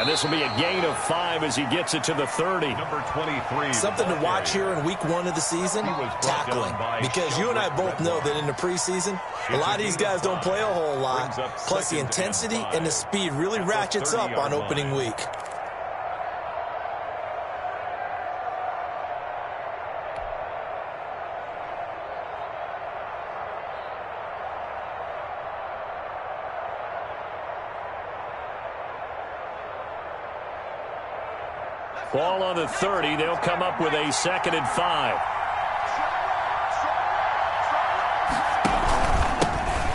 And this will be a gain of 5 as he gets it to the 30. Number 23. Something to watch here in week 1 of the season, tackling. Because you and I both know that in the preseason, a lot of these guys don't play a whole lot. Plus the intensity and the speed really ratchets up on opening week. Ball on the 30. They'll come up with a 2nd and 5.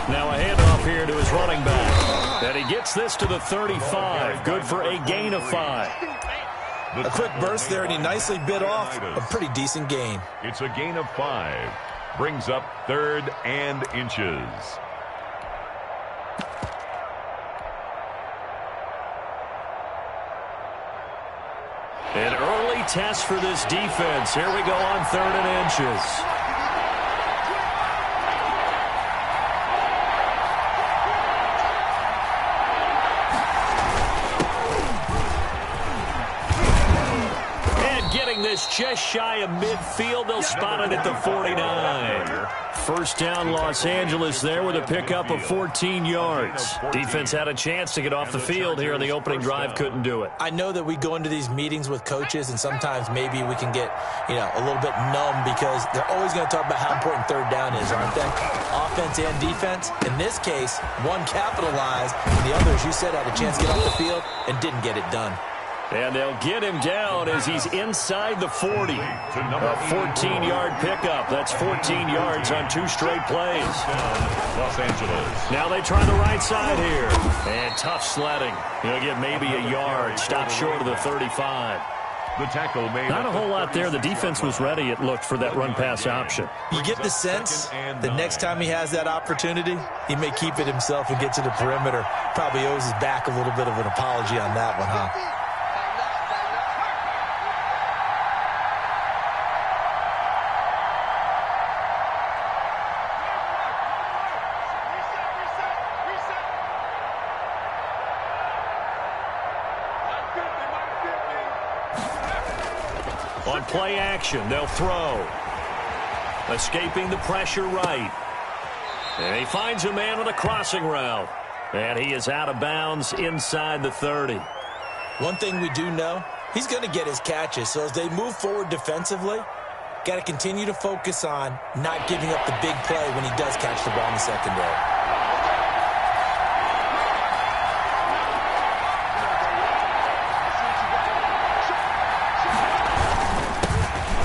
Now a handoff here to his running back. And he gets this to the 35. Good for a gain of 5. A quick burst there, and he nicely bit off a pretty decent gain. It's a gain of 5. Brings up 3rd and inches. An early test for this defense. Here we go on 3rd and inches. This just shy of midfield. They'll spot it at the 49. First down, Los Angeles there with a pickup of 14 yards. Defense had a chance to get off the field here in the opening drive. Couldn't do it. I know that we go into these meetings with coaches, and sometimes maybe we can get, a little bit numb because they're always going to talk about how important 3rd down is, aren't they? Offense and defense. In this case, one capitalized, and the other, as you said, had a chance to get off the field and didn't get it done. And they'll get him down as he's inside the 40. A 14-yard pickup. That's 14 yards on 2 straight plays. Los Angeles. Now they try the right side here. And tough sledding. He'll get maybe a yard. Stop short of the 35. The tackle made. Not a whole lot there. The defense was ready, it looked, for that run-pass option. You get the sense that next time he has that opportunity, he may keep it himself and get to the perimeter. Probably owes his back a little bit of an apology on that one, huh? On play action, they'll throw. Escaping the pressure right. And he finds a man on a crossing route. And he is out of bounds inside the 30. One thing we do know, he's going to get his catches. So as they move forward defensively, got to continue to focus on not giving up the big play when he does catch the ball in the secondary.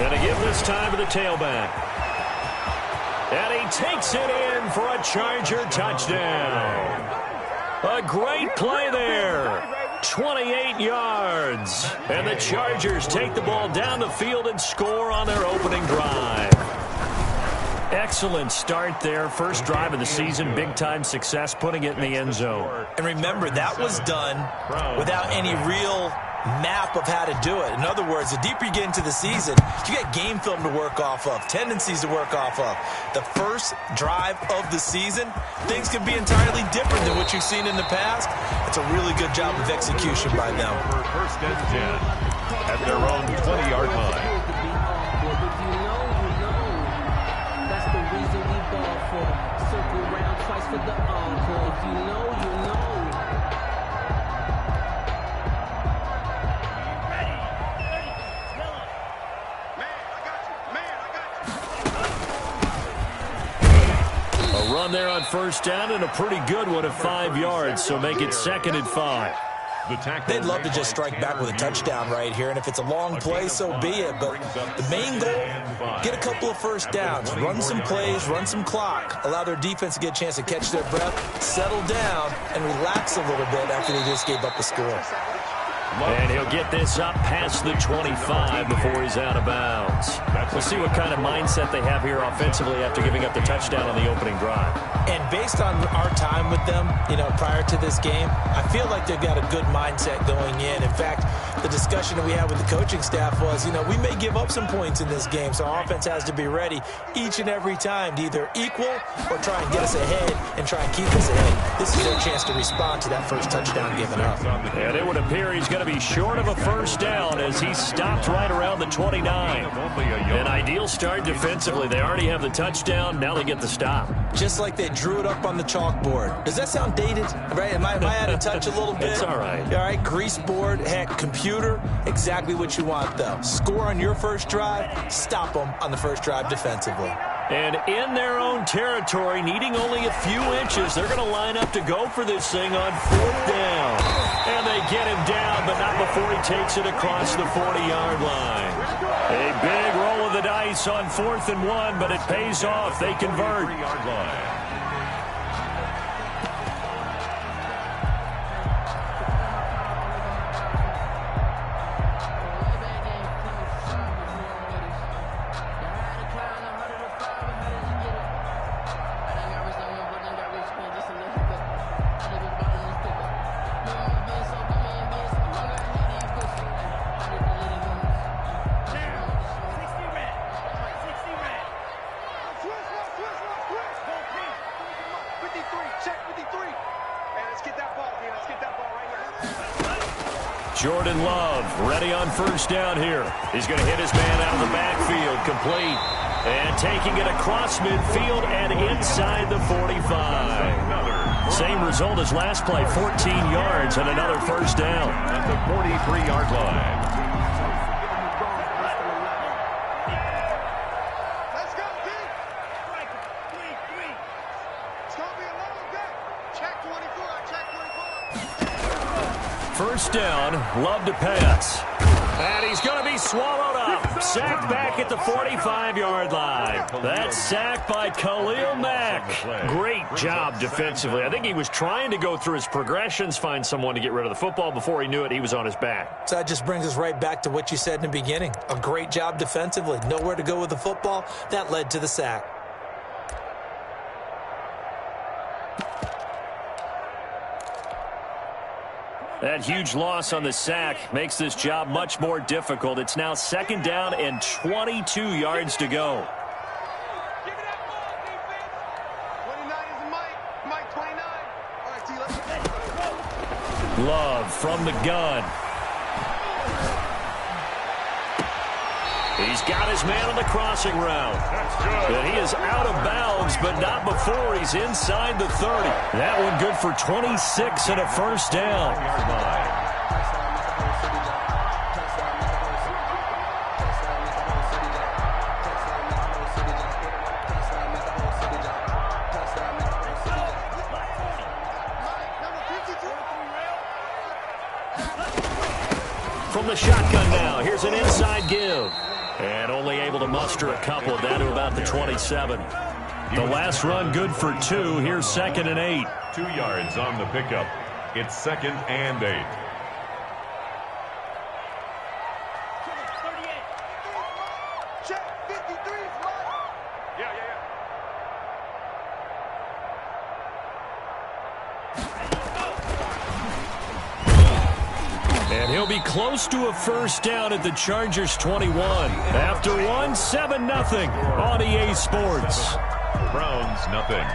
And to give this time to the tailback. And he takes it in for a Charger touchdown. A great play there. 28 yards. And the Chargers take the ball down the field and score on their opening drive. Excellent start there. First drive of the season. Big-time success putting it in the end zone. And remember, that was done without any real map of how to do it. In other words, the deeper you get into the season, you got game film to work off of, tendencies to work off of. The first drive of the season, things can be entirely different than what you've seen in the past. It's a really good job of execution by them. First and 10 at their own 20-yard line. That's the reason we ball for. Circle round twice for the encore. If you know, you know. A run there on first down and a pretty good one at 5 yards, so make it 2nd and 5. They'd love to just strike back with a touchdown right here, and if it's a long play, so be it. But the main goal, get a couple of first downs, run some plays, run some clock, allow their defense to get a chance to catch their breath, settle down, and relax a little bit after they just gave up a score. And he'll get this up past the 25 before he's out of bounds. We'll see what kind of mindset they have here offensively after giving up the touchdown on the opening drive. And based on our time with them, prior to this game, I feel like they've got a good mindset going in. In fact, the discussion that we had with the coaching staff was, we may give up some points in this game, so our offense has to be ready each and every time to either equal or try and get us ahead and try and keep us ahead. This is their chance to respond to that first touchdown given up. And it would appear he's going going to be short of a first down as he stopped right around the 29. An ideal start defensively. They already have the touchdown. Now they get the stop. Just like they drew it up on the chalkboard. Does that sound dated? Right? Am I out of touch a little bit? It's all right. All right, grease board, heck, computer, exactly what you want, though. Score on your first drive, stop them on the first drive defensively. And in their own territory, needing only a few inches, they're going to line up to go for this thing on 4th down. And they get him down, but not before he takes it across the 40-yard line. A big roll of the dice on 4th and 1, but it pays off. They convert. Jordan Love ready on first down here. He's going to hit his man out of the backfield, complete. And taking it across midfield and inside the 45. Same result as last play, 14 yards and another first down. At the 43-yard line. Let's go, D. It's going to be a little bit. Check 24, check 24. First down, Love to pass. And he's going to be swallowed up. Sacked back at the 45-yard line. That's sacked by Khalil Mack. Great job defensively. I think he was trying to go through his progressions, find someone to get rid of the football. Before he knew it, he was on his back. So that just brings us right back to what you said in the beginning. A great job defensively. Nowhere to go with the football. That led to the sack. That huge loss on the sack makes this job much more difficult. It's now 2nd down and 22 yards to go. Give me that ball, defense. 29 is Mike 29. All right, T, let's go. Love from the gun. He's got his man on the crossing route. And he is out of bounds, but not before he's inside the 30. That one good for 26 and a first down. From the shotgun now, here's an inside give. And only able to muster a couple, down to about the 27. The last run good for 2. Here's 2nd and 8. 2 yards on the pickup. It's 2nd and 8. Check 53 is right. Yeah. And he'll be close to a first down at the Chargers 21. After one, 7-0 on EA Sports. Browns, nothing.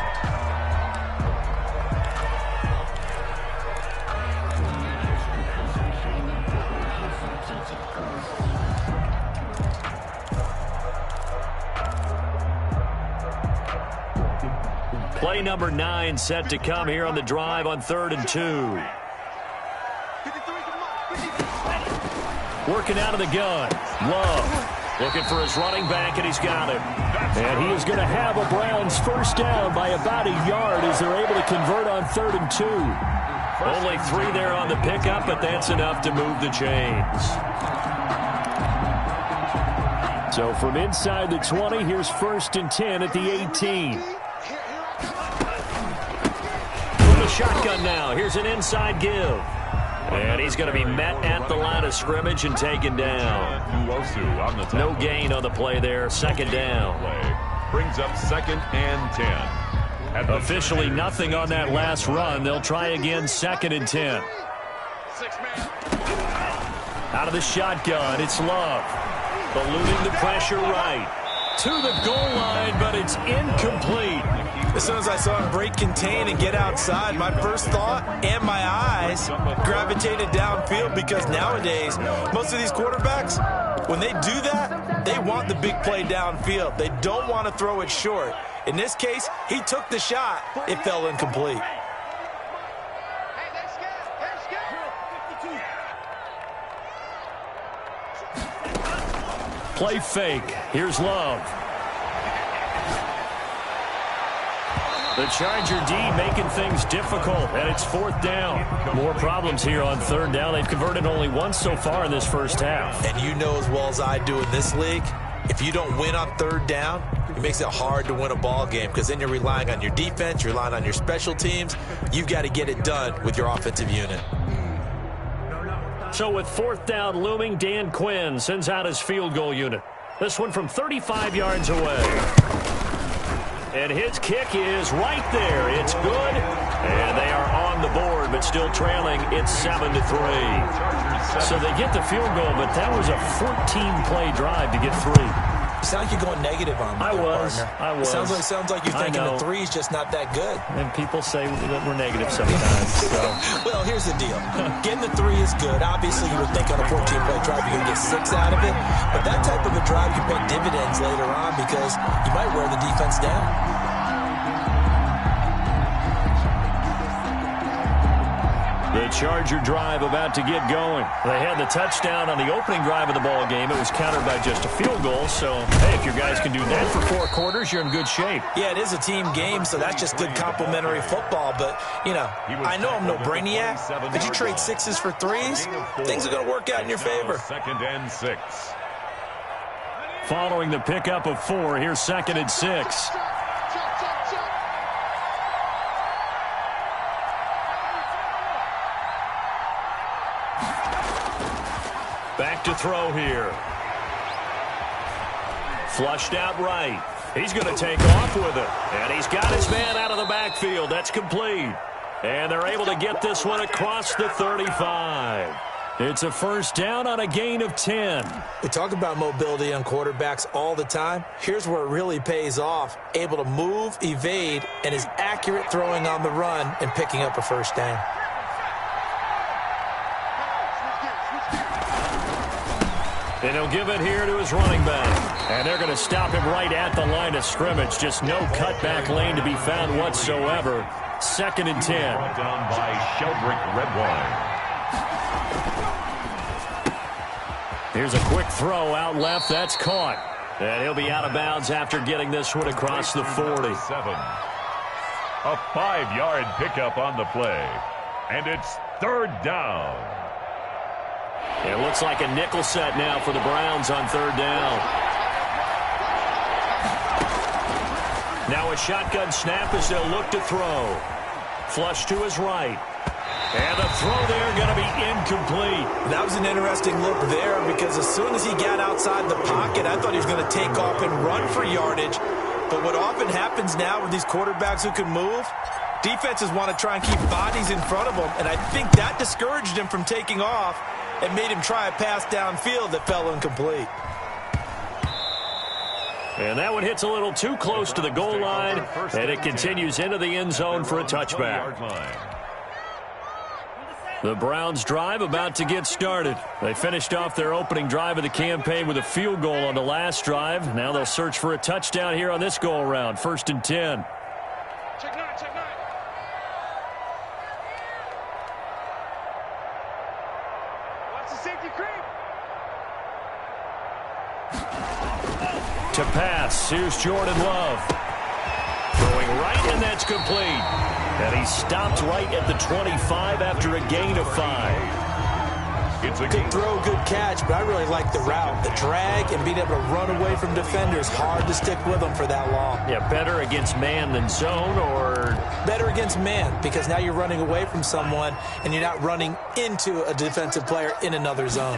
Play number 9 set to come here on the drive on 3rd and 2. Working out of the gun. Love looking for his running back, and he's got him. And he is going to have a Browns first down by about a yard as they're able to convert on 3rd and 2. Only 3 there on the pickup, but that's enough to move the chains. So from inside the 20, here's 1st and 10 at the 18. From the shotgun now, here's an inside give. And he's going to be met at the line of scrimmage and taken down. No gain on the play there. 2nd down. Brings up 2nd and 10. Officially nothing on that last run. They'll try again 2nd and 10. Out of the shotgun, it's Love. Eluding the pressure right. to the goal line, but it's incomplete. As soon as I saw him break contain and get outside, my first thought and my eyes gravitated downfield, because nowadays, most of these quarterbacks, when they do that, they want the big play downfield. They don't want to throw it short. In this case, he took the shot. It fell incomplete. Play fake. Here's Love. The Charger D making things difficult, and it's 4th down. More problems here on 3rd down. They've converted only once so far in this first half. And you know as well as I do in this league, if you don't win on 3rd down, it makes it hard to win a ball game, because then you're relying on your defense, you're relying on your special teams. You've got to get it done with your offensive unit. So with 4th down looming, Dan Quinn sends out his field goal unit. This one from 35 yards away. And his kick is right there. It's good. And they are on the board, but still trailing. It's 7-3. So they get the field goal, but that was a 14-play drive to get 3. You sound like you're going negative on me, I was. Sounds like you're thinking the 3's just not that good. And people say that we're negative sometimes. So. Well, here's the deal. Getting the 3 is good. Obviously, you would think on a 14-play drive you're going to get 6 out of it. But that type of a drive can pay dividends later on, because you might wear the defense down. The Charger drive about to get going. They had the touchdown on the opening drive of the ball game. It was countered by just a field goal. So, hey, if your guys can do that for 4 quarters, you're in good shape. Yeah, it is a team game, so that's just good complementary football. But, you know, I know I'm no brainiac, but you trade 6s for 3s, things are going to work out in your favor. 2nd and 6. Following the pickup of 4, here's 2nd and 6. Back to throw here. Flushed out right. He's going to take off with it. And he's got his man out of the backfield. That's complete. And they're able to get this one across the 35. It's a 1st down on a gain of 10. We talk about mobility on quarterbacks all the time. Here's where it really pays off. Able to move, evade, and is accurate throwing on the run and picking up a 1st down. And he'll give it here to his running back. And they're going to stop him right at the line of scrimmage. Just no cutback lane to be found whatsoever. 2nd and 10. Brought down by Sheldrick Redwine. Here's a quick throw out left. That's caught. And he'll be out of bounds after getting this one across the 40. A 5-yard pickup on the play. And it's 3rd down. It looks like a nickel set now for the Browns on 3rd down. Now a shotgun snap as they'll look to throw. Flush to his right. And the throw there going to be incomplete. That was an interesting look there, because as soon as he got outside the pocket, I thought he was going to take off and run for yardage. But what often happens now with these quarterbacks who can move, defenses want to try and keep bodies in front of them, and I think that discouraged him from taking off and made him try a pass downfield that fell incomplete. And that one hits a little too close to the goal line, and it continues into the end zone for a touchback. The Browns drive about to get started. They finished off their opening drive of the campaign with a field goal on the last drive. Now they'll search for a touchdown here on this go-around. 1st and 10. Check 9, check 9. Watch the safety creep. To pass, here's Jordan Love. Throwing right, and that's complete. And he stopped right at the 25 after a gain of 5. It's a Good throw, good catch, but I really like the route. The drag and being able to run away from defenders, hard to stick with them for that long. Yeah, better against man than zone, or? Better against man, because now you're running away from someone and you're not running into a defensive player in another zone.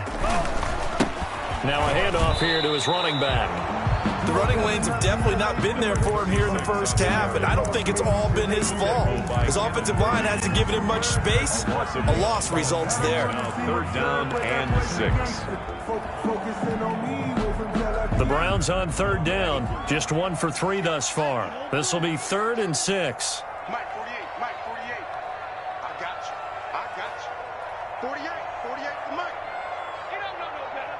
Now a handoff here to his running back. The running lanes have definitely not been there for him here in the first half, and I don't think it's all been his fault. His offensive line hasn't given him much space. A loss results there. 3rd down and 6. The The Browns on third down, just 1 for 3 thus far. This will be 3rd and 6. Mike 48, Mike 48. I got you. 48 for Mike. You don't know no better.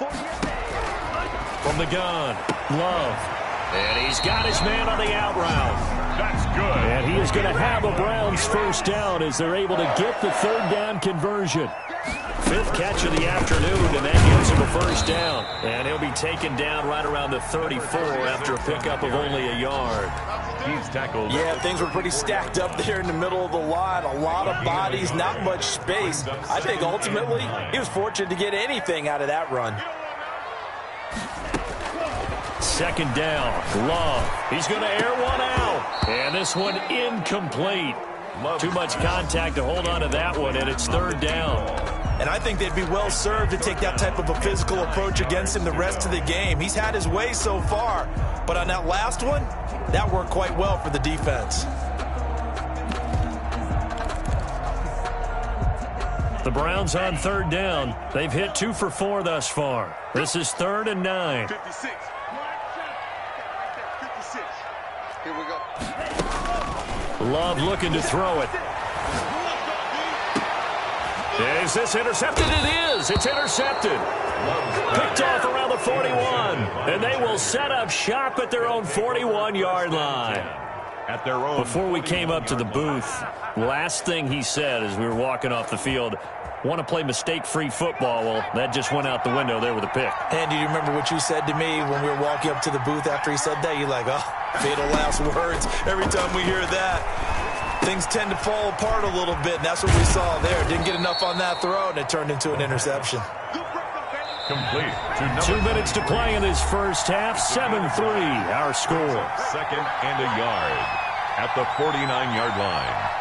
48. From the gun, Love. And he's got his man on the out route. That's good. And he is going to have a Browns first down as they're able to get the 3rd down conversion. 5th catch of the afternoon, and that gives him a first down. And he'll be taken down right around the 34 after a pickup of only a yard. He's tackled. Yeah, things were pretty stacked up there in the middle of the line. A lot of bodies, not much space. I think ultimately he was fortunate to get anything out of that run. 2nd down, Love. He's going to air one out. And this one incomplete. Too much contact to hold on to that one, and it's 3rd down. And I think they'd be well served to take that type of a physical approach against him the rest of the game. He's had his way so far, but on that last one, that worked quite well for the defense. The Browns on 3rd down. They've hit 2 for 4 thus far. This is 3rd and 9. 56. 56. Here we go. Love looking to throw it. Is this intercepted? It is. It's intercepted. Picked off around the 41. And they will set up shop at their own 41-yard line. At their own. Before we came up to the booth, last thing he said as we were walking off the field, want to play mistake-free football. Well, that just went out the window there with a pick. And do you remember what you said to me when we were walking up to the booth after he said that? You're like, oh, fatal last words. Every time we hear that, things tend to fall apart a little bit, and that's what we saw there. Didn't get enough on that throw, and it turned into an interception. Complete. 2 minutes to play in this first half. 7-3, our score. 2nd and a yard at the 49-yard line.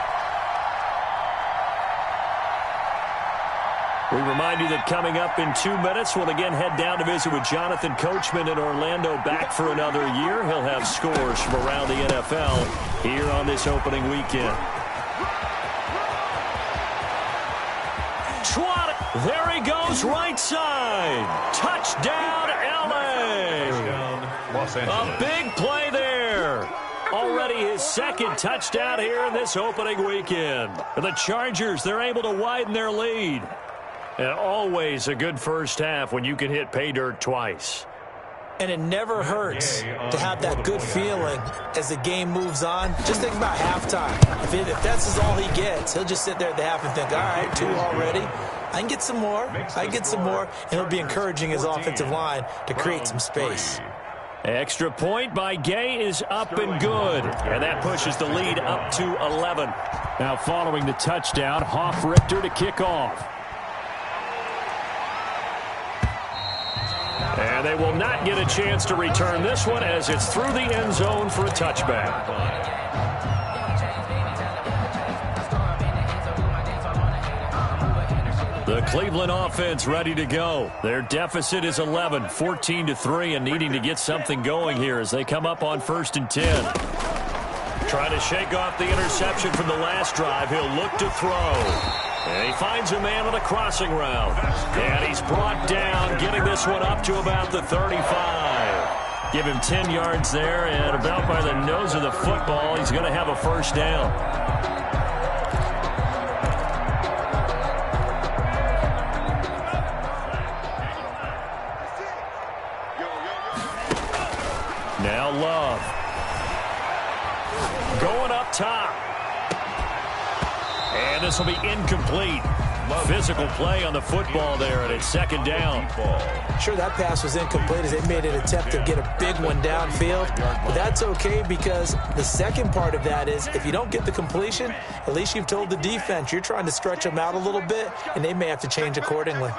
We remind you that coming up in 2 minutes, we'll again head down to visit with Jonathan Coachman in Orlando, back for another year. He'll have scores from around the NFL here on this opening weekend. There he goes, right side. Touchdown, L.A. Los Angeles. A big play there. Already his 2nd touchdown here in this opening weekend. The Chargers, they're able to widen their lead. And always a good first half when you can hit pay dirt twice. And it never hurts to have that good feeling as the game moves on. Just think about halftime. If that's all he gets, he'll just sit there at the half and think, all right, 2 already. I can get some more. I can get some more. And he'll be encouraging his offensive line to create some space. Extra point by Gay is up and good. And that pushes the lead up to 11. Now following the touchdown, Hoff-Richter to kick off. And they will not get a chance to return this one as it's through the end zone for a touchback. The Cleveland offense ready to go. Their deficit is 11, 14-3, and needing to get something going here as they come up on 1st and 10. Trying to shake off the interception from the last drive. He'll look to throw. And he finds a man on a crossing route. And he's brought down, getting this one up to about the 35. Give him 10 yards there, and about by the nose of the football, he's going to have a first down. Now Love. Going up top. And this will be incomplete. Physical play on the football there, and it's 2nd down. Sure, that pass was incomplete as they made an attempt to get a big one downfield. But that's okay because the second part of that is if you don't get the completion, at least you've told the defense you're trying to stretch them out a little bit, and they may have to change accordingly.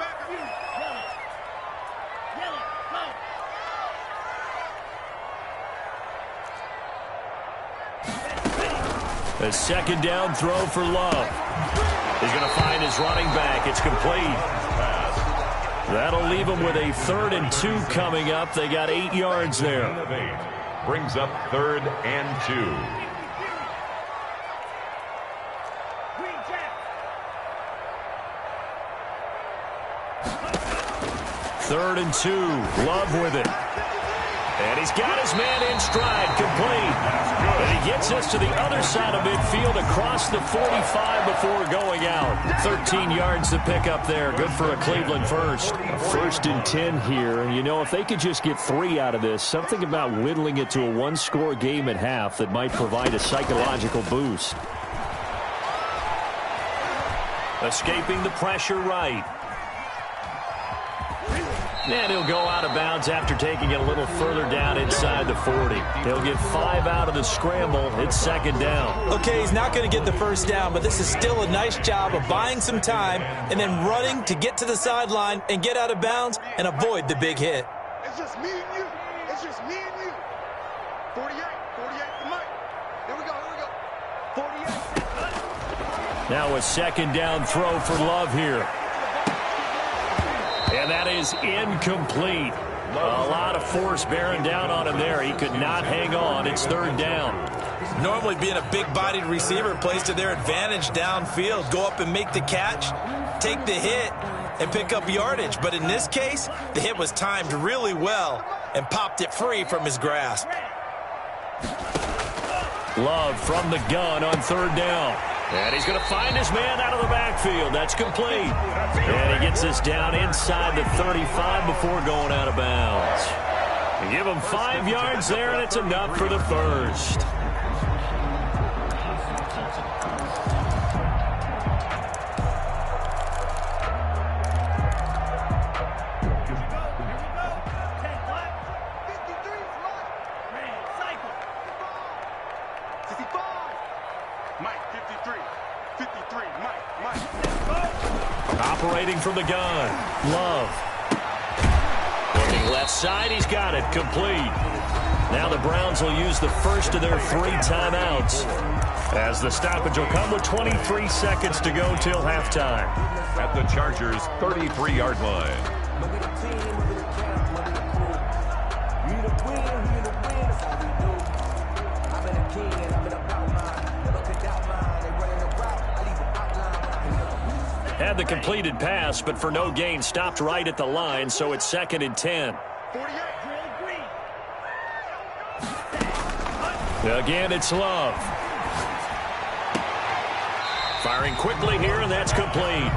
A 2nd down throw for Love. He's going to find his running back. It's complete. That'll leave him with a 3rd and 2 coming up. They got 8 yards there. Brings up 3rd and 2. 3rd and 2. Love with it. And he's got his man in stride, complete. And he gets us to the other side of midfield across the 45 before going out. 13 yards to pick up there. Good for a Cleveland first. 1st and 10 here. And, you know, if they could just get 3 out of this, something about whittling it to a one-score game at half that might provide a psychological boost. Escaping the pressure right. And he'll go out of bounds after taking it a little further down inside the 40. He'll get 5 out of the scramble. It's 2nd down. Okay, he's not going to get the 1st down, but this is still a nice job of buying some time and then running to get to the sideline and get out of bounds and avoid the big hit. It's just me and you. It's just me and you. 48 for Mike. Here we go. 48. Now a 2nd down throw for Love here. And that is incomplete. A lot of force bearing down on him there. He could not hang on. It's 3rd down. Normally being a big-bodied receiver plays to their advantage downfield. Go up and make the catch, take the hit, and pick up yardage. But in this case, the hit was timed really well and popped it free from his grasp. Love from the gun on 3rd down. And he's going to find his man out of the backfield. That's complete. And he gets us down inside the 35 before going out of bounds. You give him 5 yards there, and it's enough for the first. Operating from the gun. Love. Looking left side. He's got it. Complete. Now the Browns will use the first of their 3 timeouts, as the stoppage will come with 23 seconds to go till halftime. At the Chargers' 33-yard line. Had the completed pass, but for no gain, stopped right at the line, so it's 2nd and 10. Again, it's Love. Firing quickly here, and that's complete.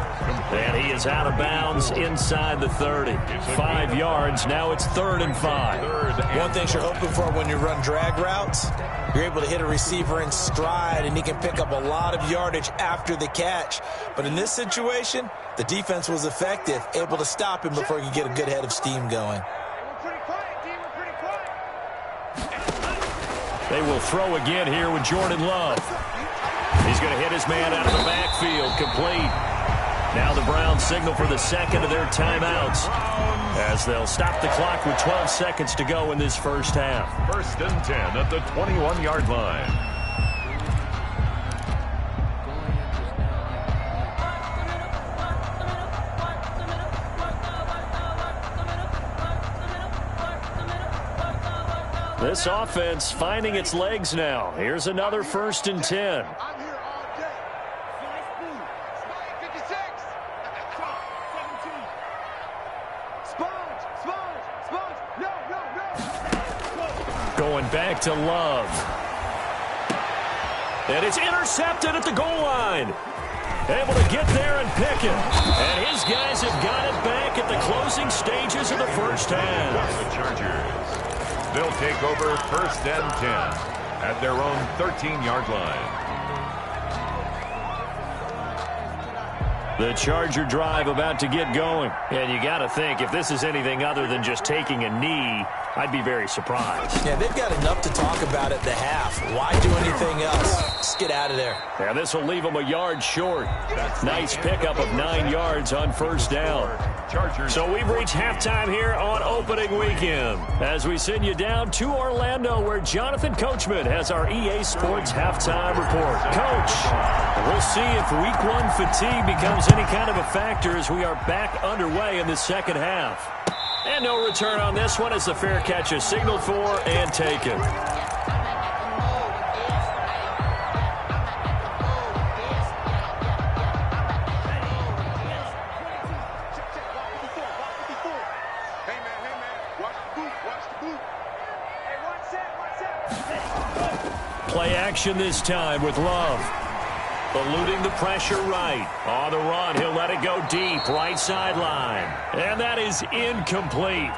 And he is out of bounds inside the 30. 5 yards. Now it's 3rd and 5. One thing you're hoping for when you run drag routes, you're able to hit a receiver in stride, and he can pick up a lot of yardage after the catch. But in this situation, the defense was effective, able to stop him before he could get a good head of steam going. They will throw again here with Jordan Love. He's going to hit his man out of the backfield. Complete. Now the Browns signal for the 2nd of their timeouts, as they'll stop the clock with 12 seconds to go in this first half. 1st and 10 at the 21-yard line. This offense finding its legs now. Here's another 1st and 10. I'm here all day. Spike 56. 17. Sponge. No. Going back to Love. And it's intercepted at the goal line. Able to get there and pick it. And his guys have got it back at the closing stages of the first half. The Chargers. They'll take over 1st and 10 at their own 13-yard line. The Charger drive about to get going. And you got to think, if this is anything other than just taking a knee, I'd be very surprised. Yeah, they've got enough to talk about at the half. Why do anything else? Just get out of there. Yeah, this will leave them a yard short. Nice pickup of 9 yards on 1st down. Chargers. So we've reached halftime here on opening weekend, as we send you down to Orlando, where Jonathan Coachman has our EA Sports halftime report. Coach, we'll see if week 1 fatigue becomes any kind of a factor as we are back underway in the second half. And no return on this one as the fair catch is signaled for and taken. play action this time with Love. Eluding the pressure right. On the run, he'll let it go deep, right sideline. And that is incomplete.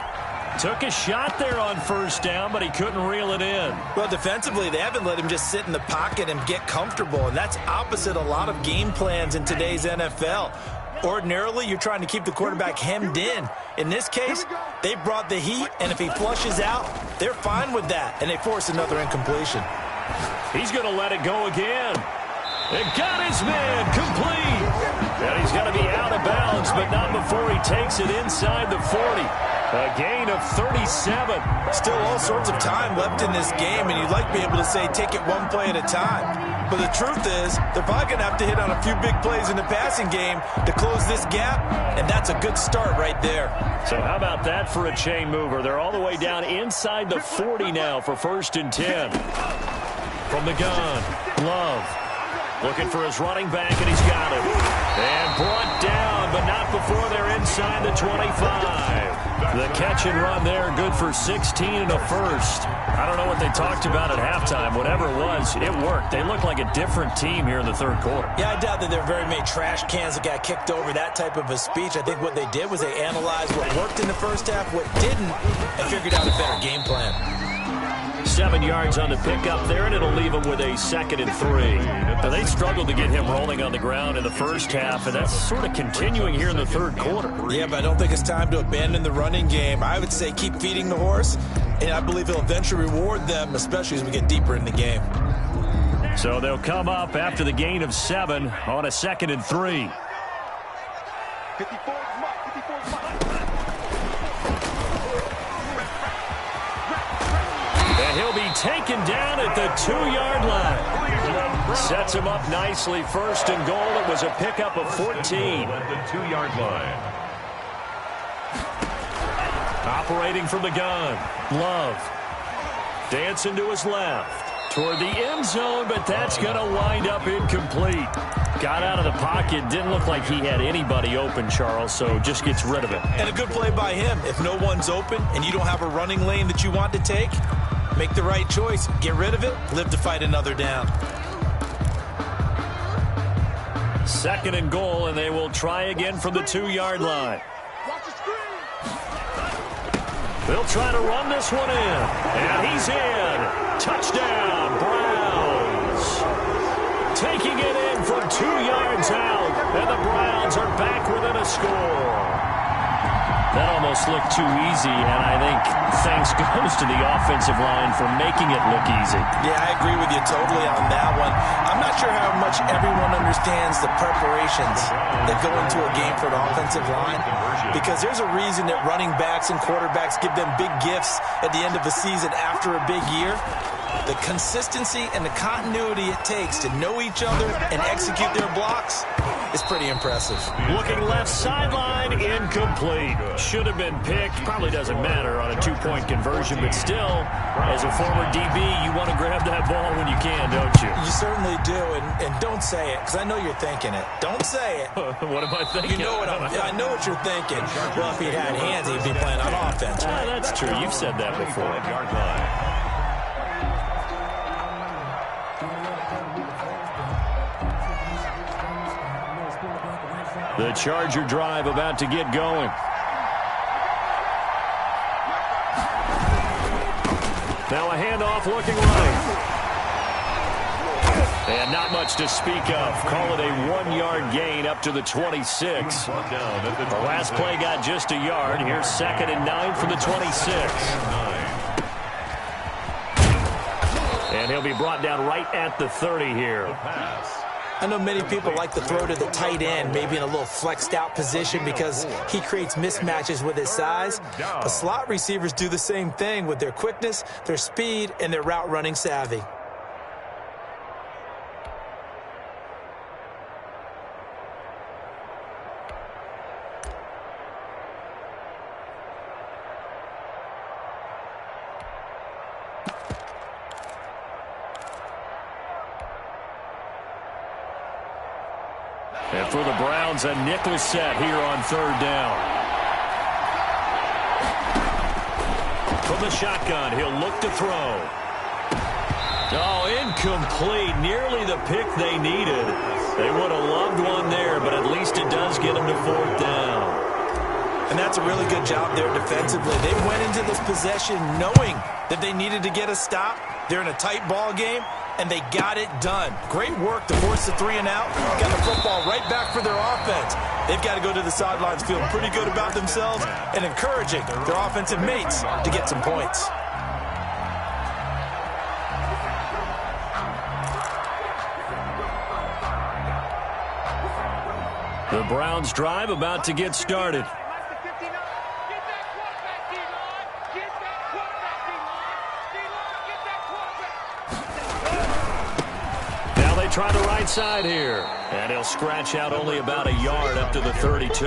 Took a shot there on first down, but he couldn't reel it in. Well, defensively, they haven't let him just sit in the pocket and get comfortable, and that's opposite a lot of game plans in today's NFL. Ordinarily, you're trying to keep the quarterback hemmed in. In this case, they brought the heat, and if he flushes out, they're fine with that, and they force another incompletion. He's going to let it go again. And got his man complete. And he's going to be out of bounds, but not before he takes it inside the 40. A gain of 37. Still all sorts of time left in this game, and you'd like to be able to say take it one play at a time. But the truth is, they're probably going to have to hit on a few big plays in the passing game to close this gap, and that's a good start right there. So how about that for a chain mover? They're all the way down inside the 40 now for 1st and 10. From the gun, Love. Looking for his running back, and he's got him. And brought down, but not before they're inside the 25. The catch and run there, good for 16 and a first. I don't know what they talked about at halftime. Whatever it was, it worked. They look like a different team here in the third quarter. Yeah, I doubt that there are very many trash cans that got kicked over, that type of a speech. I think what they did was they analyzed what worked in the first half, what didn't, and figured out a better game plan. 7 yards on the pickup there, and it'll leave him with a 2nd and 3. Now, they struggled to get him rolling on the ground in the first half, and that's sort of continuing here in the third quarter. Yeah, but I don't think it's time to abandon the running game. I would say keep feeding the horse, and I believe he'll eventually reward them, especially as we get deeper in the game. So they'll come up after the gain of 7 on a 2nd and 3. 54 is Mike. 54 is Mike. And he'll be taken down at the 2-yard line. Sets him up nicely. 1st and goal. It was a pickup of 14. At the 2-yard line. Operating from the gun. Love. Dancing to his left. Toward the end zone, but that's going to wind up incomplete. Got out of the pocket. Didn't look like he had anybody open, Charles, so just gets rid of it. And a good play by him. If no one's open and you don't have a running lane that you want to take, make the right choice. Get rid of it. Live to fight another down. 2nd and goal, and they will try again from the 2-yard line. Watch the screen. They'll try to run this one in. And he's in. Touchdown, Browns. Taking it in from 2 yards out. And the Browns are back within a score. That almost looked too easy, and I think thanks goes to the offensive line for making it look easy. Yeah, I agree with you totally on that one. I'm not sure how much everyone understands the preparations that go into a game for an offensive line, because there's a reason that running backs and quarterbacks give them big gifts at the end of a season after a big year. The consistency and the continuity it takes to know each other and execute their blocks is pretty impressive. Looking left sideline, incomplete. Should have been picked. Probably doesn't matter on a 2-point conversion, but still, as a former DB, you want to grab that ball when you can, don't you? You certainly do, and don't say it, because I know you're thinking it. Don't say it. What am I thinking? You know what I know what you're thinking. Well, if he had hands, he'd be playing on offense. Yeah, that's true. You've said that before. 25-yard line. The Charger drive about to get going. Now a handoff looking right. And not much to speak of. Call it a 1-yard gain up to the 26. The last play got just a yard. Here's 2nd and 9 from the 26. And he'll be brought down right at the 30 here. I know many people like to throw to the tight end, maybe in a little flexed out position because he creates mismatches with his size. But slot receivers do the same thing with their quickness, their speed, and their route running savvy. And for the Browns, a nickel set here on 3rd down. From the shotgun, he'll look to throw. Oh, incomplete. Nearly the pick they needed. They would have loved one there, but at least it does get them to 4th down. And that's a really good job there defensively. They went into this possession knowing that they needed to get a stop. They're in a tight ball game, and they got it done. Great work to force the 3 and out. Got the football right back for their offense. They've got to go to the sidelines feeling pretty good about themselves and encouraging their offensive mates to get some points. The Browns' drive about to get started. Now they try the right side here. And he'll scratch out only about a yard up to the 32.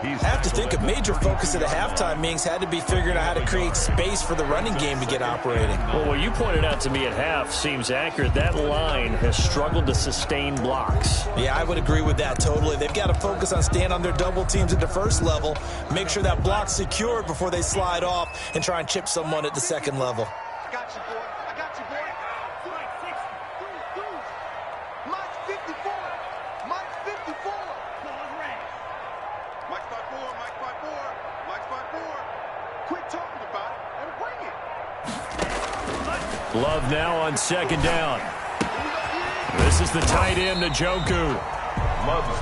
I have to think a major focus of the halftime meetings had to be figuring out how to create space for the running game to get operating. Well, what you pointed out to me at half seems accurate. That line has struggled to sustain blocks. Yeah, I would agree with that totally. They've got to focus on staying on their double teams at the first level, make sure that block's secured before they slide off and try and chip someone at the second level. I got you, boy. I got you, boy. Mike's 54. Mike's 54. Mike's 54. Mike's 54. Mike's 54. Quit talking about it and bring it. Love now on 2nd down. This is the tight end, Njoku.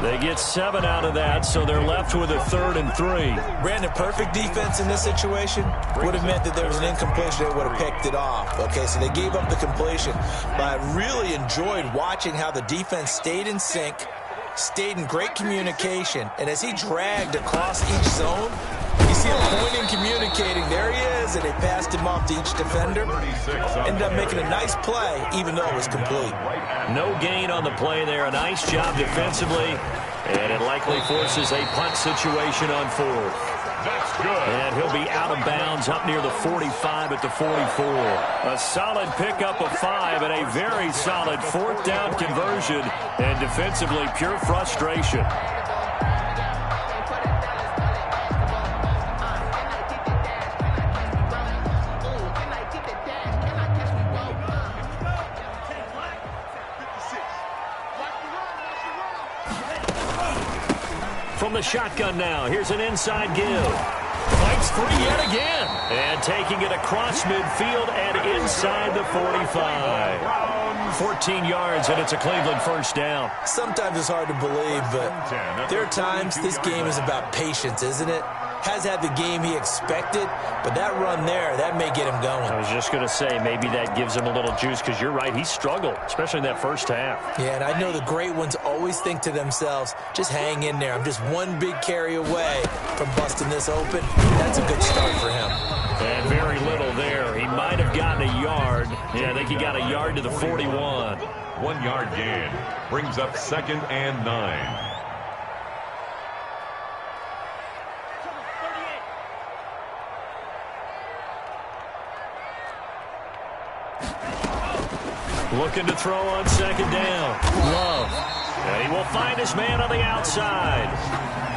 They get 7 out of that, so they're left with a 3rd and 3. Brandon, perfect defense in this situation would have meant that there was an incompletion. They would have picked it off. Okay, so they gave up the completion. But I really enjoyed watching how the defense stayed in sync, stayed in great communication, and as he dragged across each zone, you see him pointing, communicating. There he is, and they passed him off to each defender. Ended up making a nice play, even though it was complete. No gain on the play there. A nice job defensively, and it likely forces a punt situation on 4th. That's good. And he'll be out of bounds up near the 45 at the 44. A solid pickup of 5 and a very solid 4th down conversion, and defensively pure frustration. From the shotgun now, here's an inside give. Fights free yet again. And taking it across midfield and inside the 45. 14 yards, and it's a Cleveland 1st down. Sometimes it's hard to believe, but there are times this game is about patience, isn't it? Has had the game he expected, but that run there, that may get him going. I was just going to say, maybe that gives him a little juice, because you're right, he struggled, especially in that first half. Yeah, and I know the great ones always think to themselves, just hang in there. I'm just one big carry away from busting this open. That's a good start for him. And very little there. He might have gotten a yard. Yeah, I think he got a yard to the 41. 1 yard gain brings up 2nd and 9. Looking to throw on 2nd down. Love. And he will find his man on the outside.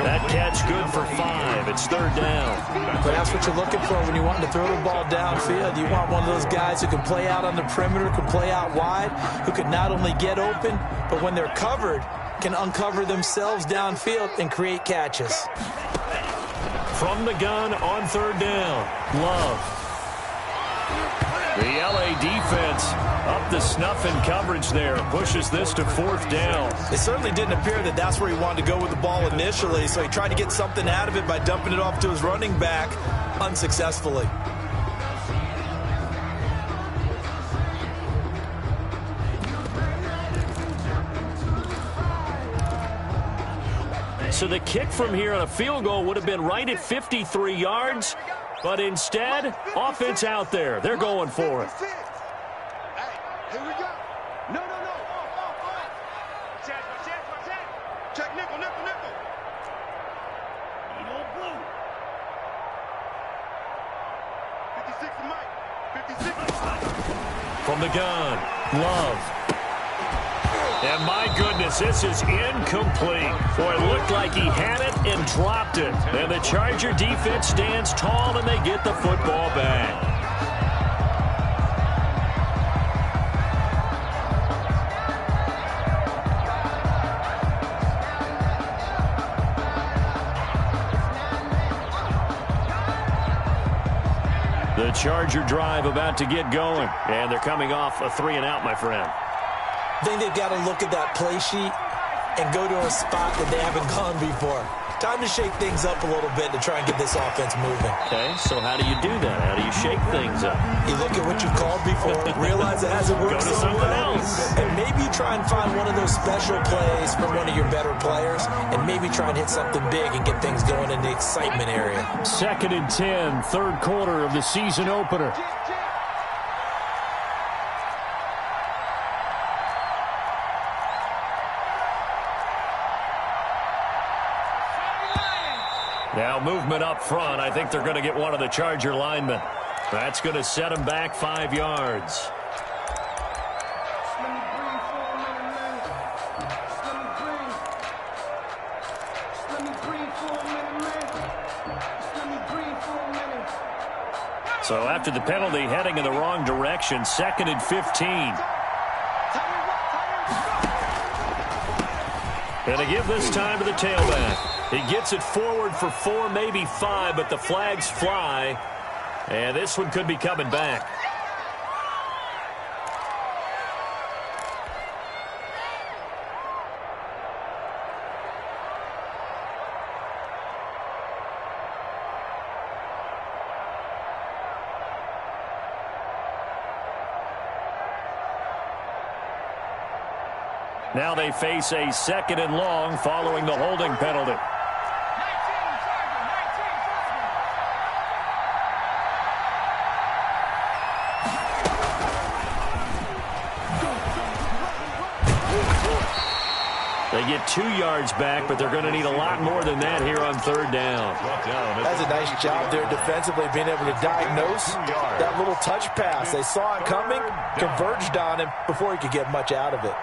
That catch good for 5. It's 3rd down. But that's what you're looking for when you want to throw the ball downfield. You want one of those guys who can play out on the perimeter, can play out wide, who can not only get open, but when they're covered, can uncover themselves downfield and create catches. From the gun on 3rd down. Love. The LA defense up the snuff in coverage there. Pushes this to 4th down. It certainly didn't appear that that's where he wanted to go with the ball initially, so he tried to get something out of it by dumping it off to his running back unsuccessfully. So the kick from here on a field goal would have been right at 53 yards. But instead, offense out there. They're going for it. Hey, here we go. No. Check nickel. He don't blue. 56 to Mike. 56. From the gun, Love. And my goodness, this is incomplete. Boy, it looked like he had it and dropped it. And the Charger defense stands tall, and they get the football back. Charger drive about to get going. And they're coming off a 3-and-out, my friend. I think they've got to look at that play sheet and go to a spot that they haven't gone before. Time to shake things up a little bit to try and get this offense moving. Okay, so how do you do that? How do you shake things up? You look at what you called before, realize it hasn't worked Go to so something well, else. and maybe try and find one of those special plays from one of your better players, and maybe try and hit something big and get things going in the excitement area. 2nd and 10, third quarter of the season opener. Now movement up front. I think they're going to get one of the Charger linemen. That's going to set them back 5 yards. So after the penalty, heading in the wrong direction, 2nd and 15. And to give this time to the tailback. He gets it forward for 4, maybe 5, but the flags fly. And this one could be coming back. Now they face a 2nd and long following the holding penalty. They get 2 yards back, but they're going to need a lot more than that here on 3rd down. That's a nice job there defensively, being able to diagnose that little touch pass. They saw it coming, converged on him before he could get much out of it.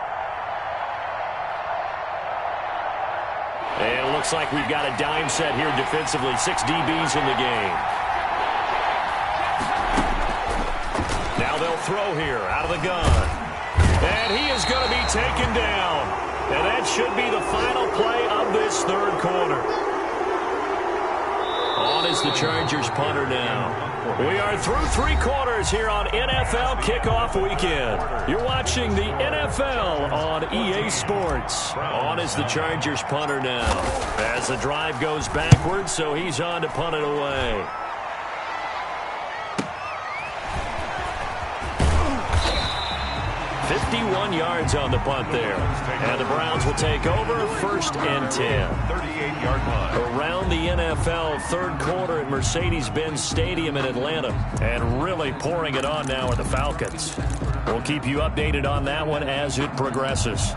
And it looks like we've got a dime set here defensively. 6 DBs in the game. Now they'll throw here out of the gun. And he is going to be taken down. And that should be the final play of this 3rd quarter. On is the Chargers punter now. We are through 3 quarters here on NFL Kickoff Weekend. You're watching the NFL on EA Sports. On is the Chargers punter now. As the drive goes backwards, so he's on to punt it away. $51 yards on the punt there. And the Browns will take over 1st and 10. 38-yard line. Around the NFL 3rd quarter at Mercedes-Benz Stadium in Atlanta. And really pouring it on now with the Falcons. We'll keep you updated on that one as it progresses.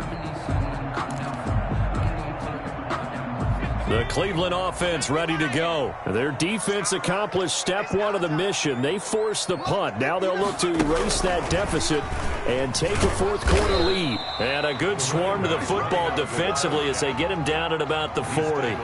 The Cleveland offense ready to go. Their defense accomplished step 1 of the mission. They forced the punt. Now they'll look to erase that deficit and take a 4th quarter lead. And a good swarm to the football defensively as they get him down at about the 40.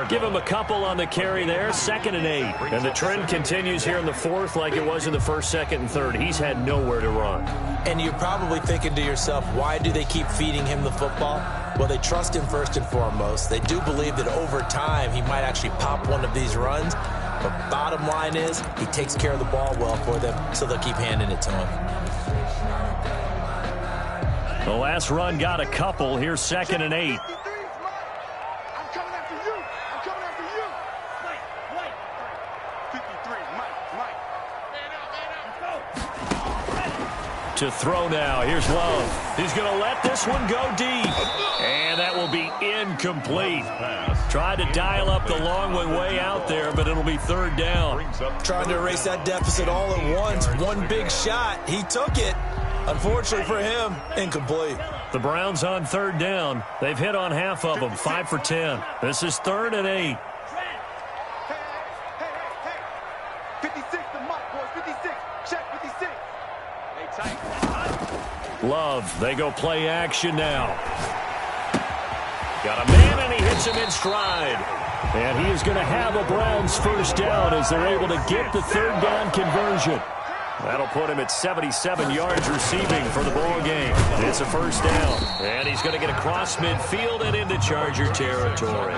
Give him a couple on the carry there. 2nd and 8. And the trend continues here in the 4th like it was in the 1st, 2nd, and 3rd. He's had nowhere to run. And you're probably thinking to yourself, why do they keep feeding him the football? Well, they trust him first and foremost. They do believe that over time he might actually pop one of these runs. But bottom line is he takes care of the ball well for them, so they'll keep handing it to him. The last run got a couple. Here's 2nd and 8. I'm coming after you. I'm coming after you. Mike. 53, Mike. To throw now. Here's Love. He's going to let this one go deep. And that will be incomplete. Tried to dial up the long one way out there, but it'll be 3rd down. Trying to erase that deficit all at once. One big shot. He took it. Unfortunately for him, incomplete. The Browns on 3rd down. They've hit on half of them, 5 for 10. This is 3rd and 8. Hey. 56 to Mike, boys. 56. Check 56. Hey, tight. Love, they go play action now. Got a man, and he hits him in stride. And he is going to have a Browns 1st down as they're able to get the 3rd down conversion. That'll put him at 77 yards receiving for the ball game. It's a 1st down. And he's going to get across midfield and into Charger territory.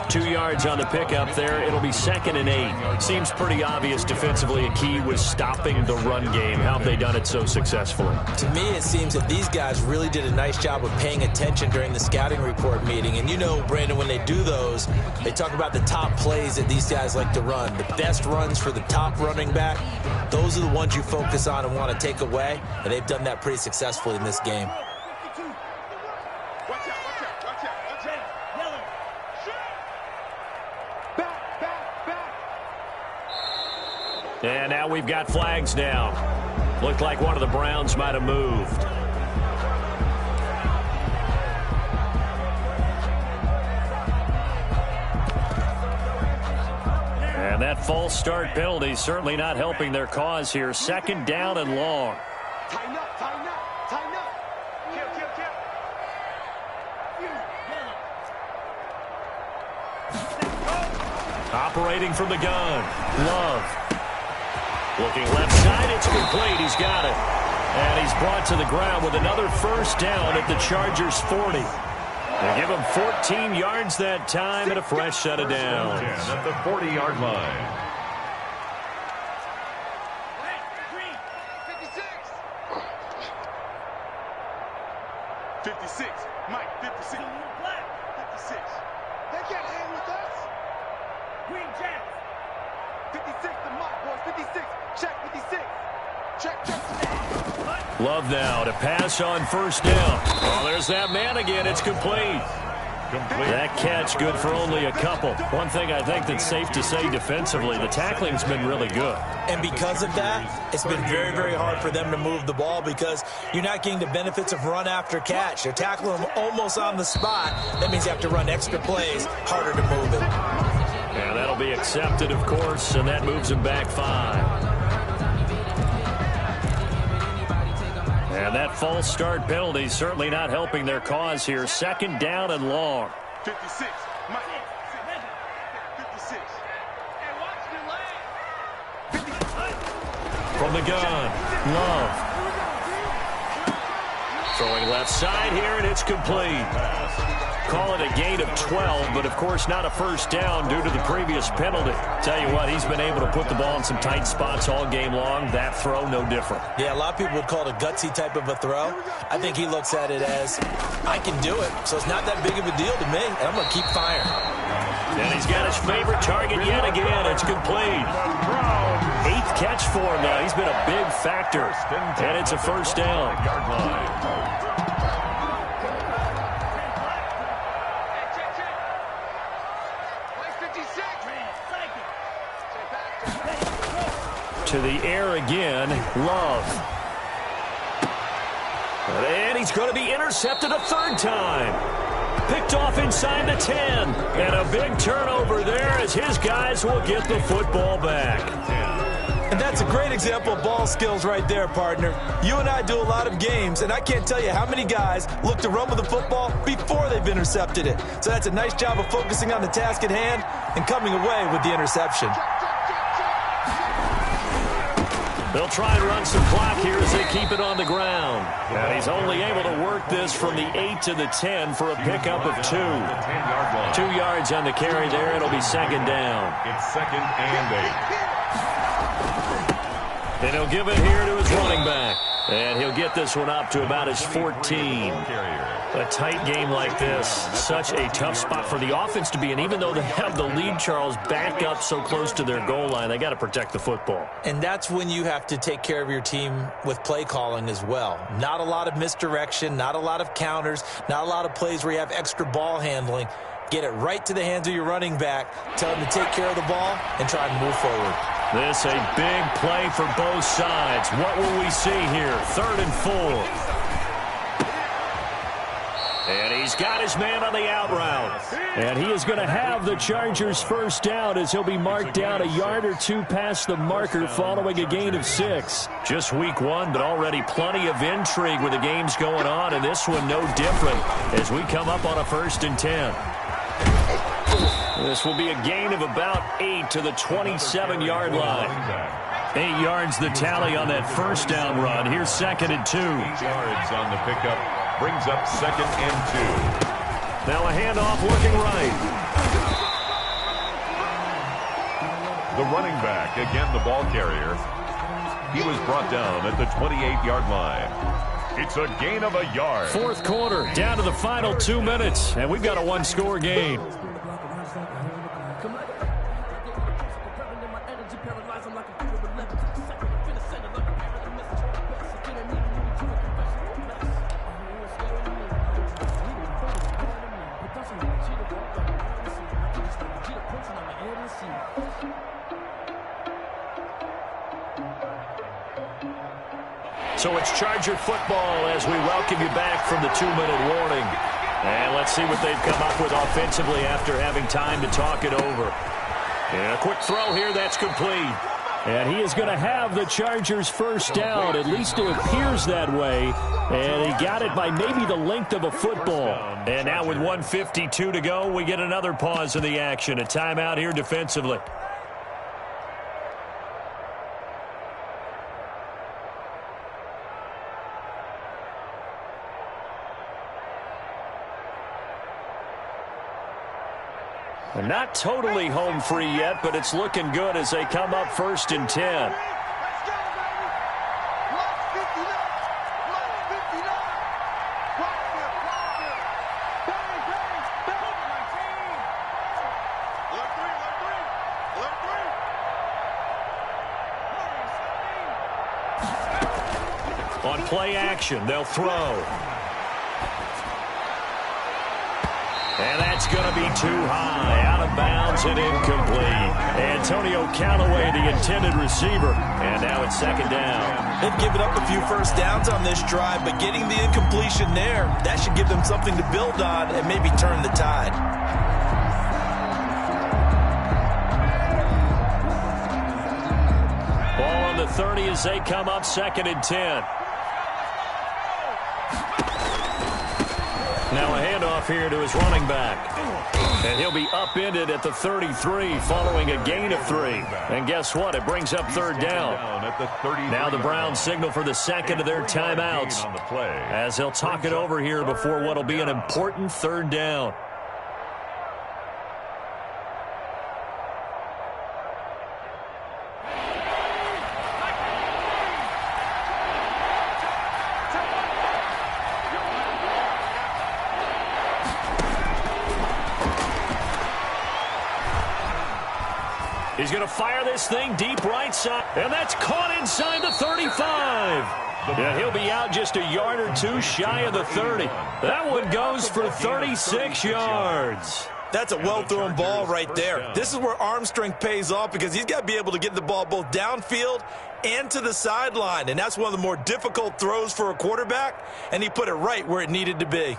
2 yards on the pickup there. It'll be 2nd and 8. Seems pretty obvious defensively a key was stopping the run game. How have they done it so successfully? To me, it seems that these guys really did a nice job of paying attention during the scouting report meeting. And you know, Brandon, when they do those, they talk about the top plays that these guys like to run. The best runs for the top running back, those are the ones you focus on and want to take away. And they've done that pretty successfully in this game. And now we've got flags now. Looked like one of the Browns might have moved. And that false start penalty certainly not helping their cause here. 2nd down and long. Tighten up, tighten up, tighten up. Kill, kill, kill. Operating from the gun. Love. Looking left side, it's complete. He's got it. And he's brought to the ground with another first down at the Chargers' 40. They give him 14 yards that time and a fresh set of downs. At the 40-yard line. 56. Mike, 56. 56. They can't hang with us. Green Jack. 56 to Mike, boys. 56. Check 56. Check, check. Love now to pass on first down. Oh, there's that man again. It's complete. That catch good for only a couple. One thing I think that's safe to say defensively, the tackling's been really good. And because of that, it's been very, very hard for them to move the ball because you're not getting the benefits of run after catch. They're tackling them almost on the spot. That means you have to run extra plays, harder to move it. And that'll be accepted, of course, and that moves him back 5. And that false start penalty certainly not helping their cause here. 2nd down and long. 56. Mike. 56. Hey, watch the leg. 56. From the gun, Love. Throwing left side here, and it's complete. Call it a gain of 12, but of course not a first down due to the previous penalty. Tell you what, he's been able to put the ball in some tight spots all game long. That throw, no different. Yeah, a lot of people would call it a gutsy type of a throw. I think he looks at it as, I can do it, so it's not that big of a deal to me, and I'm going to keep firing. And he's got his favorite target yet again. It's complete. 8th catch for him now. He's been a big factor, and it's a first down. To the air again, Love. And he's going to be intercepted a 3rd time. Picked off inside the 10. And a big turnover there as his guys will get the football back. And that's a great example of ball skills right there, partner. You and I do a lot of games, and I can't tell you how many guys look to run with the football before they've intercepted it. So that's a nice job of focusing on the task at hand and coming away with the interception. They'll try and run some clock here as they keep it on the ground. And he's only able to work this from the 8 to the 10 for a pickup of 2. 2 yards on the carry there. It'll be 2nd down. It's 2nd and 8. And he'll give it here to his running back. And he'll get this one up to about his 14. A tight game like this, such a tough spot for the offense to be in. Even though they have the lead, Charles, back up so close to their goal line, they got to protect the football. And that's when you have to take care of your team with play calling as well. Not a lot of misdirection, not a lot of counters, not a lot of plays where you have extra ball handling. Get it right to the hands of your running back, tell him to take care of the ball, and try and move forward. This a big play for both sides. What will we see here? 3rd and 4. And he's got his man on the out route. And he is going to have the Chargers' first down as he'll be marked down a yard or 2 past the marker following a gain of 6. Just week 1, but already plenty of intrigue with the games going on, and this one no different as we come up on a 1st and 10. This will be a gain of about 8 to the 27-yard line. 8 yards the tally on that first down run. Here's 2nd and 2. 8 yards on the pickup. Brings up 2nd and 2. Now a handoff looking right. The running back, again the ball carrier. He was brought down at the 28-yard line. It's a gain of a yard. Fourth quarter, down to the final 2 minutes, and we've got a one-score game. So it's Charger football as we welcome you back from the 2-minute warning. And let's see what they've come up with offensively after having time to talk it over. And a quick throw here, that's complete. And he is going to have the Chargers first down. At least it appears that way. And he got it by maybe the length of a football. And now with 1:52 to go, we get another pause in the action. A timeout here defensively. Not totally home free yet, but it's looking good as they come up 1st and 10. On play action, they'll throw. And that's going to be too high, out of bounds and incomplete. Antonio Callaway, the intended receiver. And now it's 2nd down. They've given up a few first downs on this drive, but getting the incompletion there, that should give them something to build on and maybe turn the tide. Ball on the 30 as they come up 2nd and 10. Now a handoff here to his running back. And he'll be upended at the 33 following a gain of 3. And guess what? It brings up 3rd down. Now the Browns signal for the 2nd of their timeouts as they'll talk it over here before what will be an important 3rd down. He's going to fire this thing deep right side. And that's caught inside the 35. Yeah, he'll be out just a yard or two shy of the 30. That one goes for 36 yards. That's a well-thrown ball right there. This is where arm strength pays off because he's got to be able to get the ball both downfield and to the sideline. And that's one of the more difficult throws for a quarterback. And he put it right where it needed to be.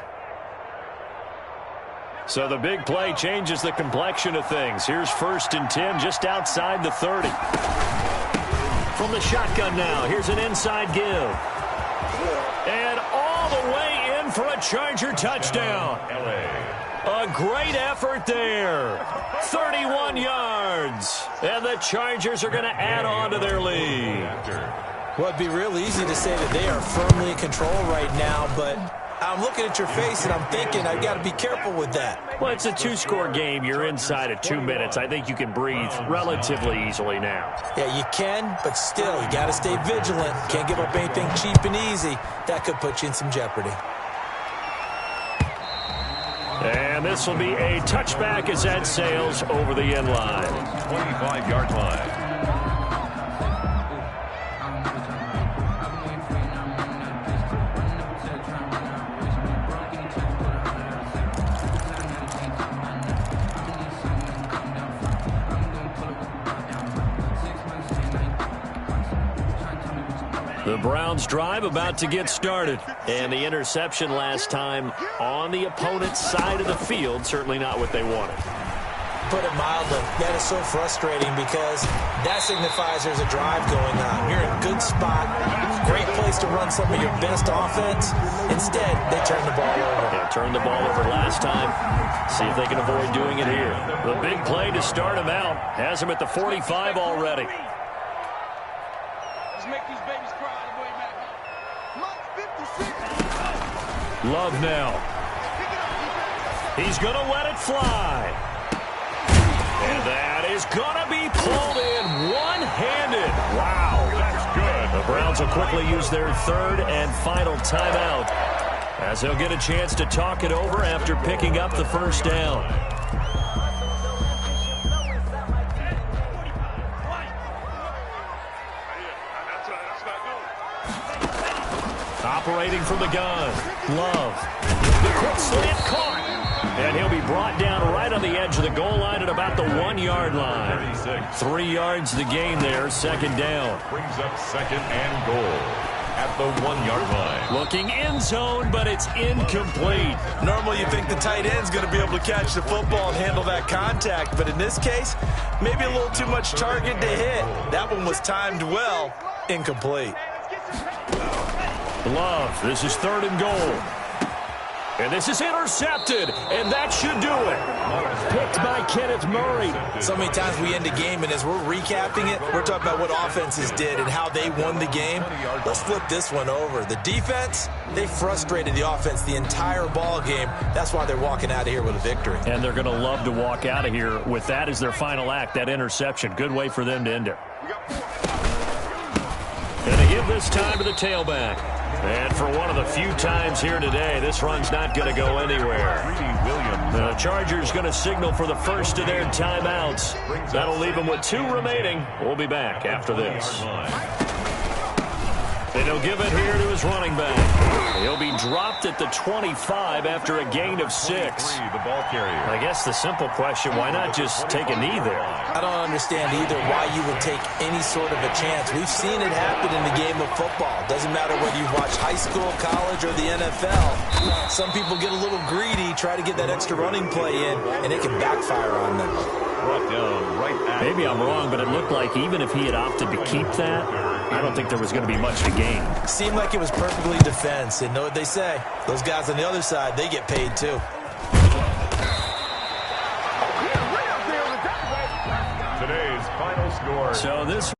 So the big play changes the complexion of things. Here's 1st and 10 just outside the 30. From the shotgun now, here's an inside give. And all the way in for a Charger touchdown. A great effort there. 31 yards. And the Chargers are going to add on to their lead. Well, it'd be real easy to say that they are firmly in control right now, but I'm looking at your face and I'm thinking I've got to be careful with that. Well, it's a 2-score game. You're inside of 2 minutes. I think you can breathe relatively easily now. Yeah, you can, but still, you got to stay vigilant. Can't give up anything cheap and easy. That could put you in some jeopardy. And this will be a touchback as that sails over the end line. 25-yard line. The Browns drive about to get started. And the interception last time on the opponent's side of the field, certainly not what they wanted. Put it mildly, that is so frustrating because that signifies there's a drive going on. You're in a good spot, great place to run some of your best offense. Instead, they turn the ball over. Yeah, turned the ball over last time. See if they can avoid doing it here. The big play to start him out has him at the 45 already. Love now. He's going to let it fly. And that is going to be pulled in one-handed. Wow, That's good. the Browns will quickly use their third and final timeout as they'll get a chance to talk it over after picking up the first down. Operating from the gun, Love. The quick slant caught. And he'll be brought down right on the edge of the goal line at about the 1-yard line. 3 yards the gain there, second down. Brings up second and goal at the 1-yard line. Looking end zone, but it's incomplete. Normally you think the tight end's going to be able to catch the football and handle that contact, but in this case, maybe a little too much target to hit. That one was timed well, incomplete. Love, this is third and goal. And this is intercepted, and that should do it. Picked by Kenneth Murray. So many times we end a game, and as we're recapping it, we're talking about what offenses did and how they won the game. Let's flip this one over. The defense, they frustrated the offense the entire ball game. That's why they're walking out of here with a victory. And they're going to love to walk out of here with that as their final act, that interception. Good way for them to end it. And they give this time to the tailback. And for one of the few times here today, this run's not going to go anywhere. The Chargers going to signal for the first of their timeouts. That'll leave them with 2 remaining. We'll be back after this. And he'll give it here to his running back. He'll be dropped at the 25 after a gain of 6. The ball carrier. I guess the simple question, why not just take a knee there? I don't understand either why you would take any sort of a chance. We've seen it happen in the game of football. Doesn't matter whether you watch high school, college, or the NFL. Some people get a little greedy, try to get that extra running play in, and it can backfire on them. Brought down right at Maybe I'm wrong, but it looked like even if he had opted to keep that, I don't think there was going to be much to gain. Seemed like it was perfectly defense, and know what they say. Those guys on the other side, they get paid too. today's final score. So this